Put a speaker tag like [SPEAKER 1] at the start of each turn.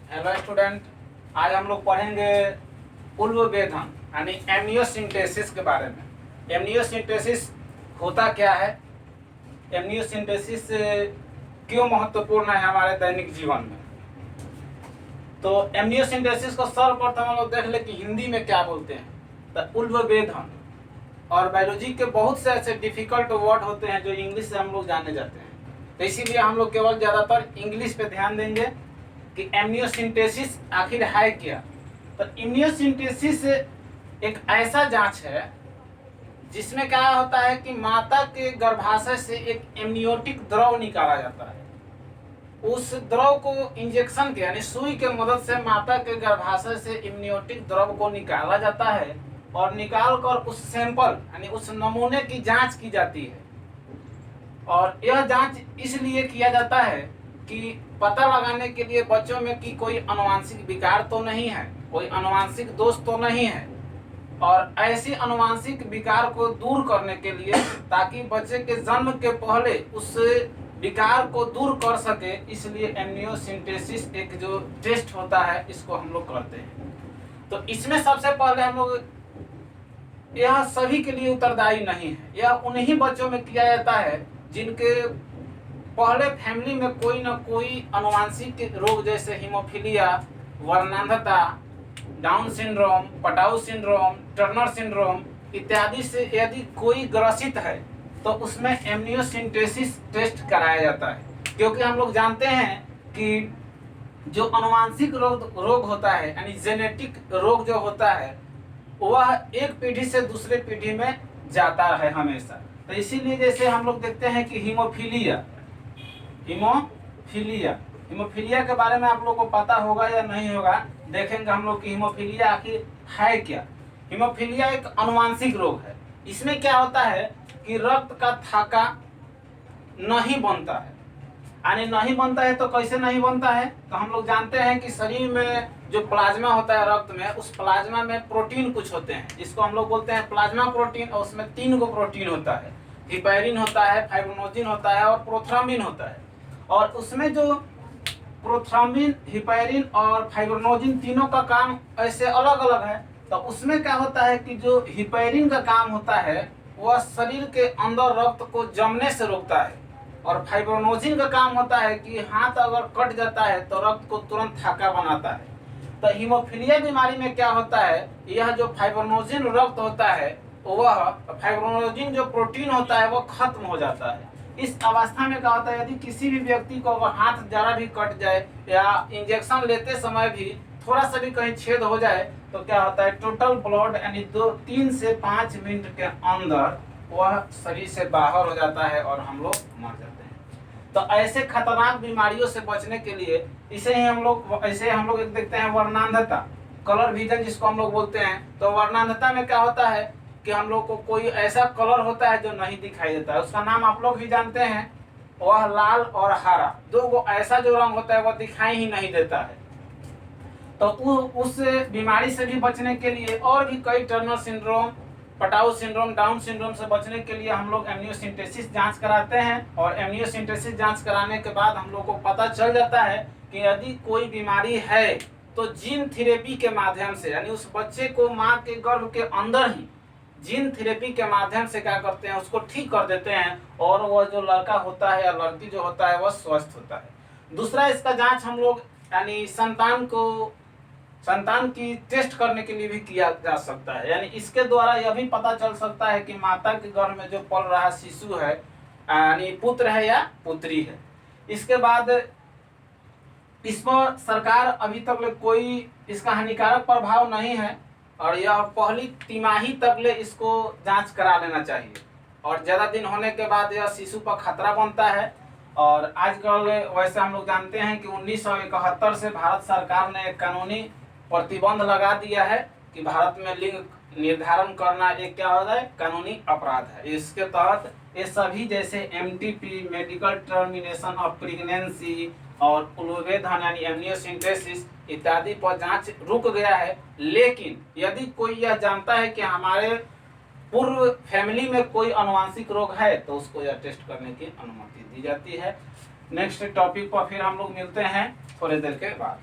[SPEAKER 1] Hello student, आज हम लोग पढ़ेंगे उल्ववेधन यानी एमनियोसिंथेसिस के बारे में। एमनियोसिंथेसिस होता क्या है, एमनियोसिंथेसिस क्यों महत्वपूर्ण है हमारे दैनिक जीवन में। तो एमनियोसिंथेसिस को सर्वप्रथम हम लोग देख ले कि हिंदी में क्या बोलते हैं, तो उल्ववेधन। और बायोलॉजी के बहुत से ऐसे डिफिकल्ट वर्ड होते हैं जो इंग्लिश से हम लोग जाने जाते हैं, तो इसीलिए हम लोग केवल ज़्यादातर इंग्लिश पे ध्यान देंगे कि एमनियोसिंथेसिस आखिर है क्या। तो एमनियोसिंथेसिस एक ऐसा जांच है जिसमें क्या होता है कि माता के गर्भाशय से एक एमनियोटिक द्रव निकाला जाता है। उस द्रव को इंजेक्शन के यानी सुई के मदद से माता के गर्भाशय से एमनियोटिक द्रव को निकाला जाता है और निकाल कर उस सैंपल यानी उस नमूने की जांच की जाती है। और यह जांच इसलिए किया जाता है कि पता लगाने के लिए बच्चों में कि कोई आनुवंशिक विकार तो नहीं है, कोई आनुवंशिक दोष तो नहीं है, और ऐसी आनुवंशिक विकार को दूर करने के लिए ताकि बच्चे के जन्म के पहले उस विकार को दूर कर सके, इसलिए एमनियोसिंथेसिस एक जो टेस्ट होता है इसको हम लोग करते हैं। तो इसमें सबसे पहले हम लोग, यह सभी के लिए उत्तरदायी नहीं है, यह उन्हीं बच्चों में किया जाता है जिनके पहले फैमिली में कोई न कोई आनुवंशिक रोग जैसे हीमोफीलिया, वर्णांधता, down syndrome, Patau syndrome, Turner syndrome इत्यादि से यदि कोई ग्रसित है तो उसमें एमनियोसिंथेसिस टेस्ट कराया जाता है। क्योंकि हम लोग जानते हैं कि जो आनुवंशिक रोग होता है यानी जेनेटिक रोग जो होता है वह एक पीढ़ी से दूसरे पीढ़ी में जाता है हमेशा। तो इसीलिए जैसे हम लोग देखते हैं कि हीमोफीलिया हीमोफीलिया के बारे में आप लोग को पता होगा या नहीं होगा, देखेंगे हम लोग कि हीमोफीलिया आखिर है क्या। हीमोफीलिया एक आनुवंशिक रोग है। इसमें क्या होता है कि रक्त का थाका नहीं बनता है, यानी नहीं बनता है। तो कैसे नहीं बनता है, तो हम लोग जानते हैं कि शरीर में जो प्लाज्मा होता है रक्त में, उस प्लाज्मा में प्रोटीन कुछ होते हैं जिसको हम लोग बोलते हैं प्लाज्मा प्रोटीन, और उसमें 3 गो प्रोटीन होता है, हिपैरिन होता है, फाइब्रोनोजिन होता है और प्रोथ्राम्बिन होता है। और उसमें जो प्रोथ्राम्बिन, हिपैरिन और फाइब्रोनोजिन तीनों का काम ऐसे अलग अलग है। तो उसमें क्या होता है कि जो हिपैरिन का काम होता है वह शरीर के अंदर रक्त को जमने से रोकता है, और फाइब्रोनोजिन का काम होता है कि हाथ अगर कट जाता है तो रक्त को तुरंत थाका बनाता है। तो हीमोफीलिया बीमारी में क्या होता है, यह जो फाइब्रोनोजिन रक्त होता है, वह फाइब्रोनोजिन जो प्रोटीन होता है वह खत्म हो जाता है। इस अवस्था में क्या होता है, यदि किसी भी व्यक्ति को अगर हाथ जरा भी कट जाए या इंजेक्शन लेते समय भी थोड़ा सा भी कहीं छेद हो जाए तो क्या होता है, टोटल ब्लड यानी 3 से 5 मिनट के अंदर वह शरीर से बाहर हो जाता है और हम लोग मर जाते हैं। तो ऐसे खतरनाक बीमारियों से बचने के लिए ऐसे हम लोग एक देखते हैं वर्णांधता, कलर विजन जिसको हम लोग बोलते हैं। तो वर्णांधता में क्या होता है कि हम लोग को कोई ऐसा कलर होता है जो नहीं दिखाई देता है, उसका नाम आप लोग भी जानते हैं, वह लाल और हरा, 2 गो ऐसा जो रंग होता है वह दिखाई ही नहीं देता है। तो उस बीमारी से भी बचने के लिए और भी कई Turner syndrome, Patau syndrome, down syndrome से बचने के लिए हम लोग एमनियोसिंथेसिस जांच कराते हैं। और एमनियोसिंथेसिस जांच कराने के बाद हम लोग को पता चल जाता है कि यदि कोई बीमारी है तो जीन थेरेपी के माध्यम से, यानी उस बच्चे को माँ के गर्भ के अंदर ही जीन थेरेपी के माध्यम से क्या करते हैं, उसको ठीक कर देते हैं, और वह जो लड़का होता है या लड़की जो होता है वह स्वस्थ होता है। दूसरा इसका जांच हम लोग यानी संतान की टेस्ट करने के लिए भी किया जा सकता है। यानी इसके द्वारा यह भी पता चल सकता है कि माता के गर्भ में जो पल रहा शिशु है यानी पुत्र है या पुत्री है। इसके बाद इस पर सरकार अभी तक कोई इसका हानिकारक प्रभाव नहीं है, और यह पहली तिमाही तक ले इसको जांच करा लेना चाहिए। और ज़्यादा दिन होने के बाद यह शिशु पर खतरा बनता है। और आजकल वैसे हम लोग जानते हैं कि 1971 से भारत सरकार ने एक कानूनी प्रतिबंध लगा दिया है कि भारत में लिंग निर्धारण करना एक क्या होता है, कानूनी अपराध है। इसके तहत ये सभी जैसे MTP, medical termination of pregnancy और उल्ववेधन यानी एमनियोसिंथेसिस इत्यादि पर जांच रुक गया है। लेकिन यदि कोई यह जानता है कि हमारे पूर्व फैमिली में कोई आनुवंशिक रोग है तो उसको यह टेस्ट करने की अनुमति दी जाती है। नेक्स्ट टॉपिक पर फिर हम लोग मिलते हैं थोड़ी देर के बाद।